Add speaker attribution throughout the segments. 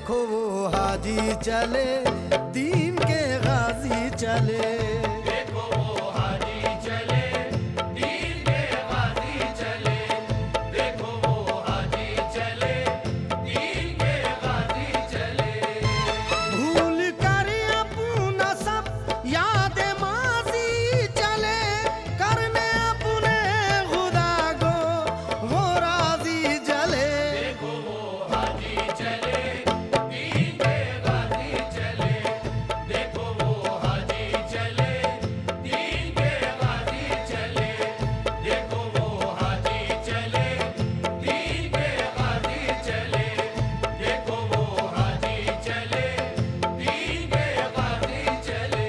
Speaker 1: देखो वो हाजी चले, दीन के गाजी चले।
Speaker 2: देखो वो हाजी चले, दीन के गाजी चले। देखो वो हाजी चले, दीन के गाजी चले।
Speaker 1: भूल कर अपना सब याद माजी चले, करने अपने खुदा को वो राजी चले।
Speaker 2: देखो वो हाजी चले, दीन के गाजी चले। देखो वो हाजी चले, दीन के गाजी चले। देखो वो हाजी चले, दीन के गाजी चले। देखो वो हाजी चले, दीन के गाजी चले।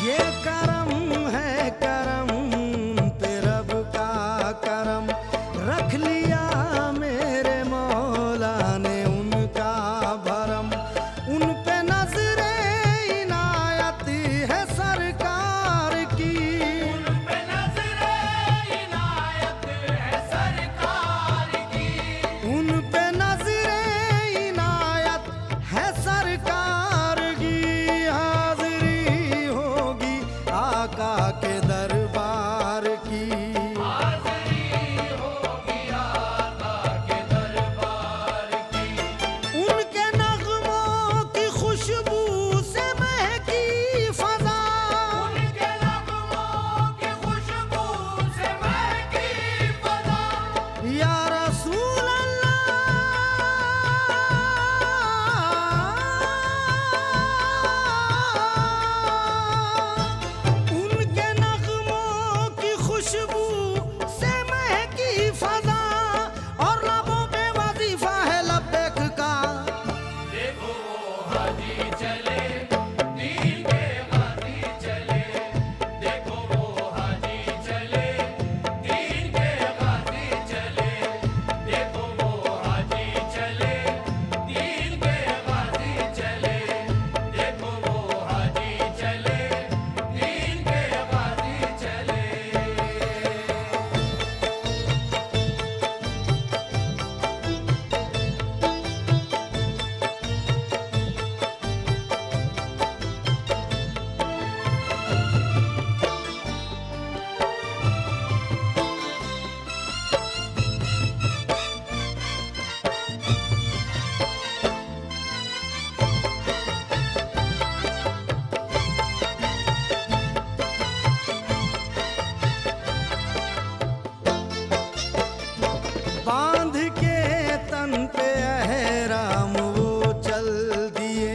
Speaker 1: ये करम है करम पे रब का करम, रख लिया मेरे मौला ने उनका भरम। उन पे नजरे इनायत है सरकार की,
Speaker 2: उन पे नज़रे इनायत है सरकार की।
Speaker 1: उन पे नजरे इनायत है सरकार की। हाजिरी होगी आका के दरबार की।
Speaker 2: हाज़िरी होगी आका के दरबार की।
Speaker 1: उनके नगमों की खुशबू से महकी फजा,
Speaker 2: उनके नगमों की खुशबू से महकी फजा।
Speaker 1: या रसूल अल्लाह। उनके नगमों की खुशबू से महकी फजा, और लबों पे वजीफा है लब्बैक का।
Speaker 2: देखो वो हाजी चले, दीन के गाजी चले। देखो वो हाजी चले, दीन के गाजी चले। देखो वो हाजी चले, दीन के गाजी चले। देखो वो हाजी चले, दीन के गाजी चले।
Speaker 1: बांध के तन पे अहराम वो चल दिए,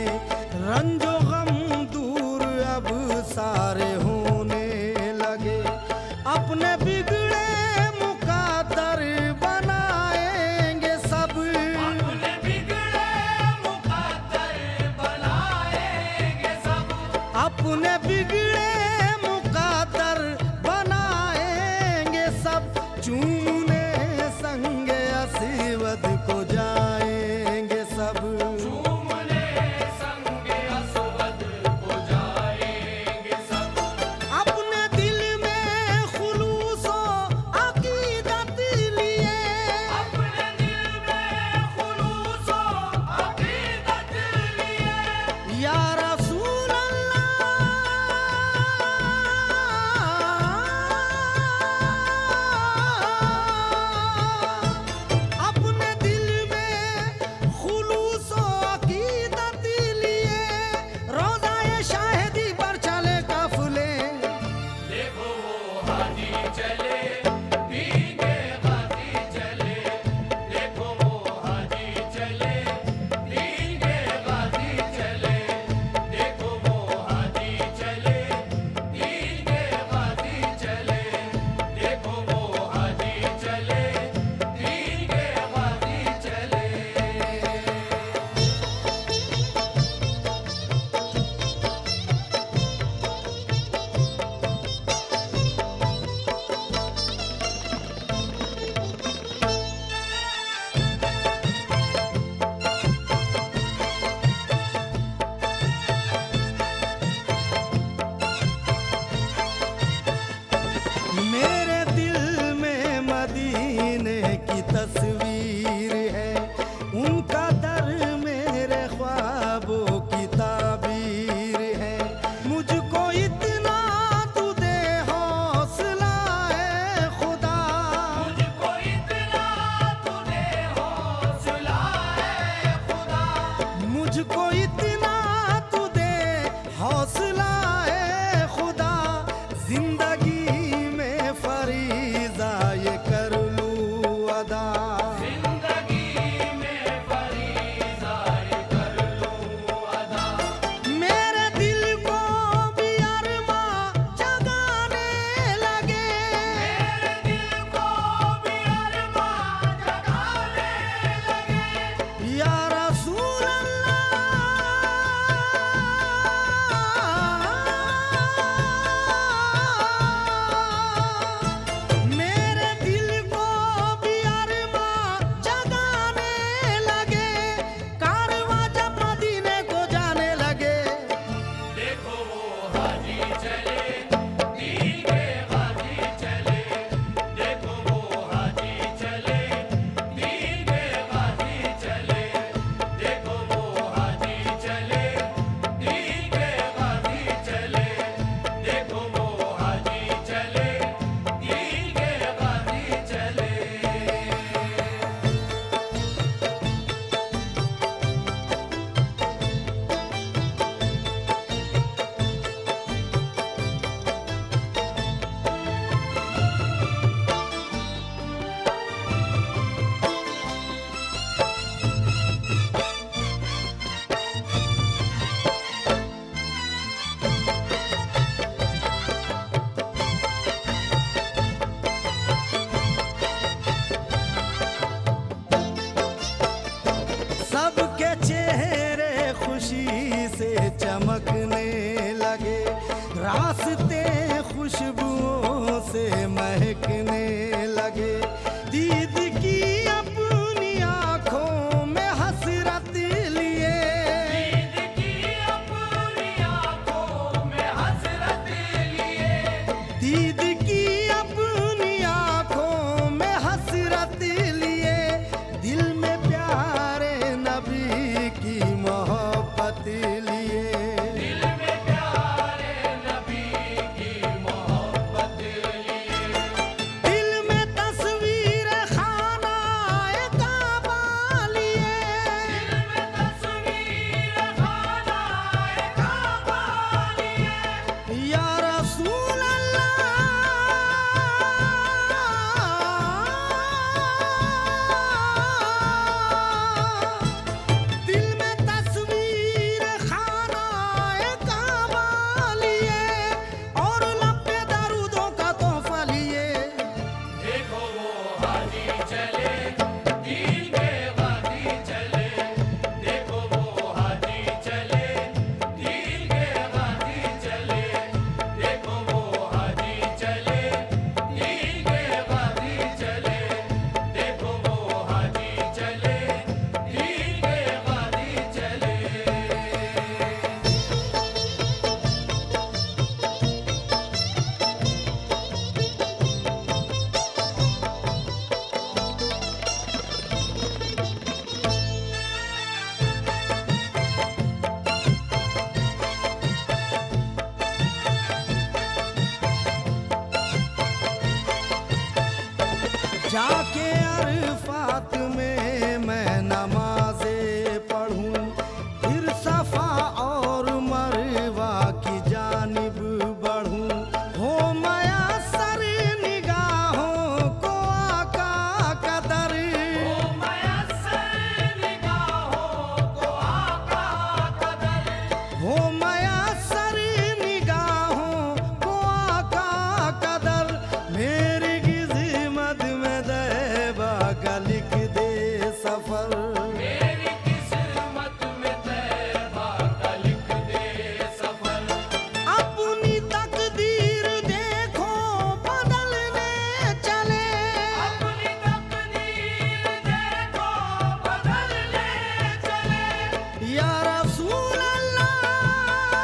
Speaker 1: रंजो गम दूर अब सारे होने लगे। अपने बिगड़े मुकादर बनाएंगे सब,
Speaker 2: अपने बिगड़े मुकद्दर बनाएंगे सब।
Speaker 1: अपने बिगड़े मुकादर बनाएंगे सब। चूने संग असवद को जाएंगे सब।
Speaker 2: झूमने संगे असवद को जाएंगे सब।
Speaker 1: अपने दिल में खुलूसो अकीदत लिए,
Speaker 2: अपने दिल में खुलूसो अकीदत लिए।
Speaker 1: या रसूल अल्लाह। चमकने लगे, रास्ते खुशबुओं से महकने लगे। दीद की अपनी आंखों में हसरत लिए,
Speaker 2: दीद की अपनी आंखों में हसरत लिए,
Speaker 1: दीद की अपनी आंखों में हसरत लिए, दिल में प्यारे नबी की मोहब्बत लिए।
Speaker 2: दिल में प्यारे नबी की मोहब्बत लिए,
Speaker 1: दिल में तस्वीर खानाए काबा लिए,
Speaker 2: दिल में तस्वीर खानाए काबा लिए।
Speaker 1: या रसूल अल्लाह, दिल में तस्वीर खानाए काबा लिए और लब्बे दरूदों का तोहफा लिए।
Speaker 2: देखो वो हाजी चले, दीन के वादी चले, देखो वो हाजी चले, दीन के वादी चले, देखो वो हाजी चले, दीन के वादी चले, देखो वो हाजी चले, दीन के वादी चले।
Speaker 1: जाके अरफात में मैं नमाज़े पढ़ूं, फिर सफा और मरवा की जानिब बढ़ूं। हो मयस्सर निगाहों को आका कदर,
Speaker 2: ओ मयस्सर निगाहों को आका कदर,
Speaker 1: हो मयस्सर निगाहों को आका कदर। मेरी किस्मत में दैबा का लिख दे सफर।
Speaker 2: मेरी किस्मत में तैबा का लिख दे सफर।
Speaker 1: अपनी तकदीर देखो बदलने चले,
Speaker 2: अपनी तकदीर देखो बदलने चले।
Speaker 1: या रसूल अल्लाह,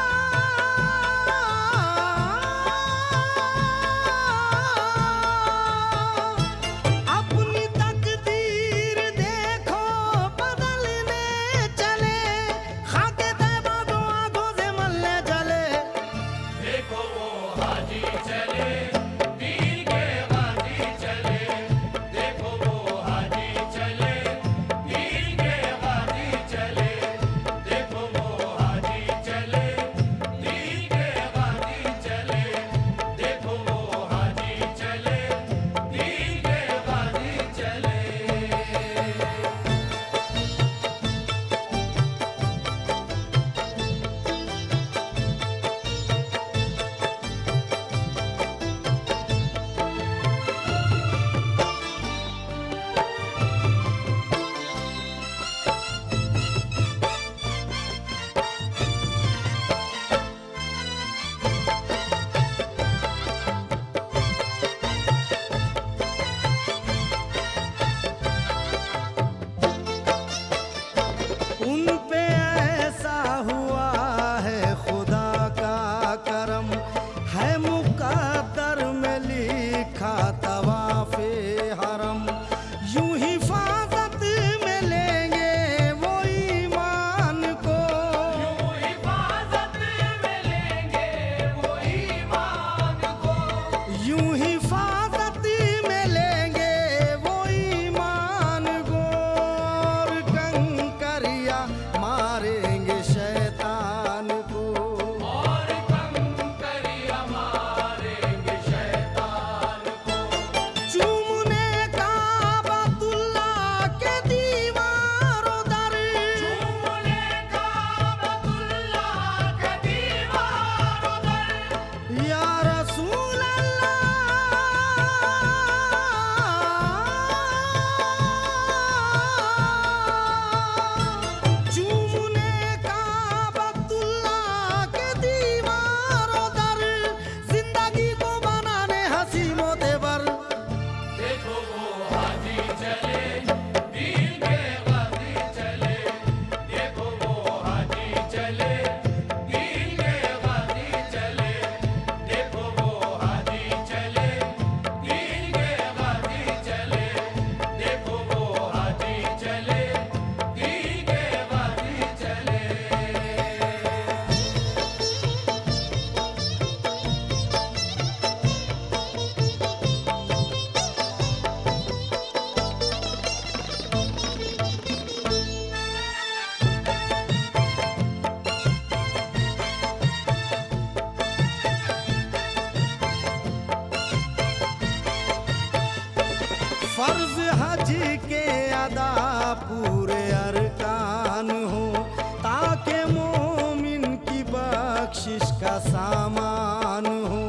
Speaker 1: बख्शिश का सामान हो।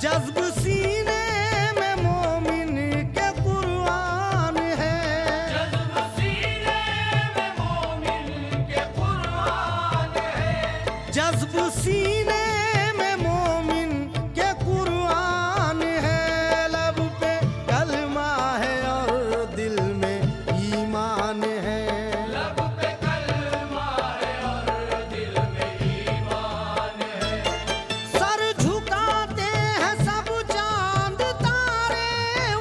Speaker 1: जज्ब सीने में मोमिन के कुर्बान है,
Speaker 2: जज्ब सीने में मोमिन के कुर्बान है,
Speaker 1: जज्ब सीने में मोमिन के कुर्बान है। लब पे कलमा है और दिल में ईमान है।
Speaker 2: लब पे कलमा है और दिल में ईमान है।
Speaker 1: सर झुकाते हैं सब चांद तारे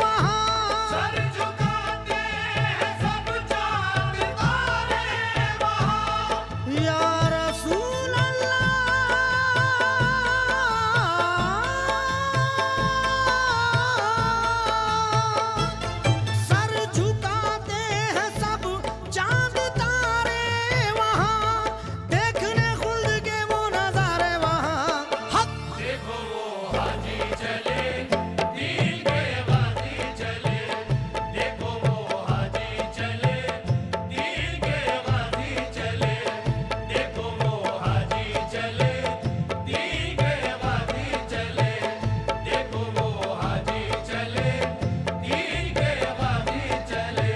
Speaker 1: वहाँ,
Speaker 2: सर झुकाते हैं सब चांद तारे वहाँ।
Speaker 1: या रसूल अल्लाह। सर झुकाते हैं सब चांद तारे वहाँ, देखने खुल्द के वो नजारे वहाँ। हक
Speaker 2: देखो वो हाजी चले दीन के गाजी चले, देखो वो हाजी चले दीन के गाजी चले, देखो वो हाजी चले दीन के गाजी चले, देखो वो हाजी चले दीन के गाजी चले।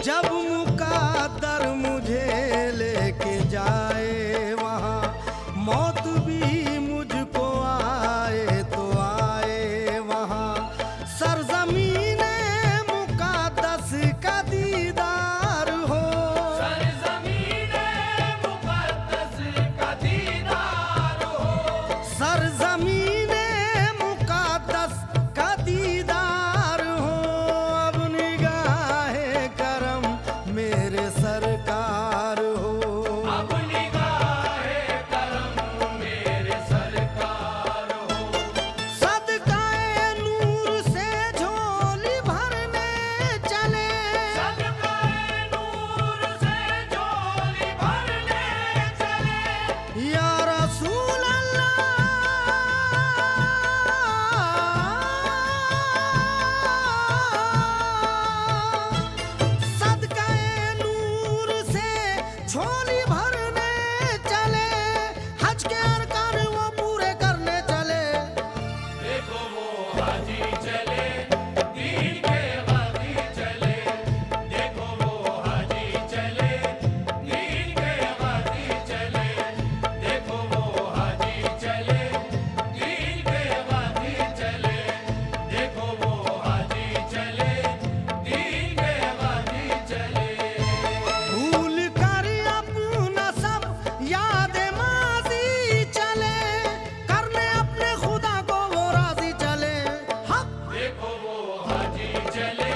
Speaker 1: जब मुकद्दर मुझे लेके जाए वहाँ, मौत भी मुझको आए तो आए वहाँ। सरज़मीने मुक़द्दस का दीदार हो,
Speaker 2: सरज़मीने मुक़द्दस का दीदार हो,
Speaker 1: सरज़मीने मुक़द्दस का दीदार हो। अब निगाहे करम मेरे सरकार हो,
Speaker 2: अब निगाहे करम मेरे सरकार हो।
Speaker 1: सदकाए नूर से झोली भरने चले,
Speaker 2: सदकाए नूर से झोली भरने चले।
Speaker 1: या रसूल अल्लाह। सदकाए नूर से झोली भरने चले, हज के अरकान वो पूरे करने चले।
Speaker 2: देखो वो हाजी चले दीन के गाजी चले, देखो वो हाजी चले दीन के गाजी चले, देखो वो हाजी चले दीन के गाजी चले, देखो वो हाजी चले दीन के गाजी चले।
Speaker 1: भूल कर अपना सब याद माजी चले, करने अपने खुदा को वो राजी चले। हक
Speaker 2: देखो वो हाजी चले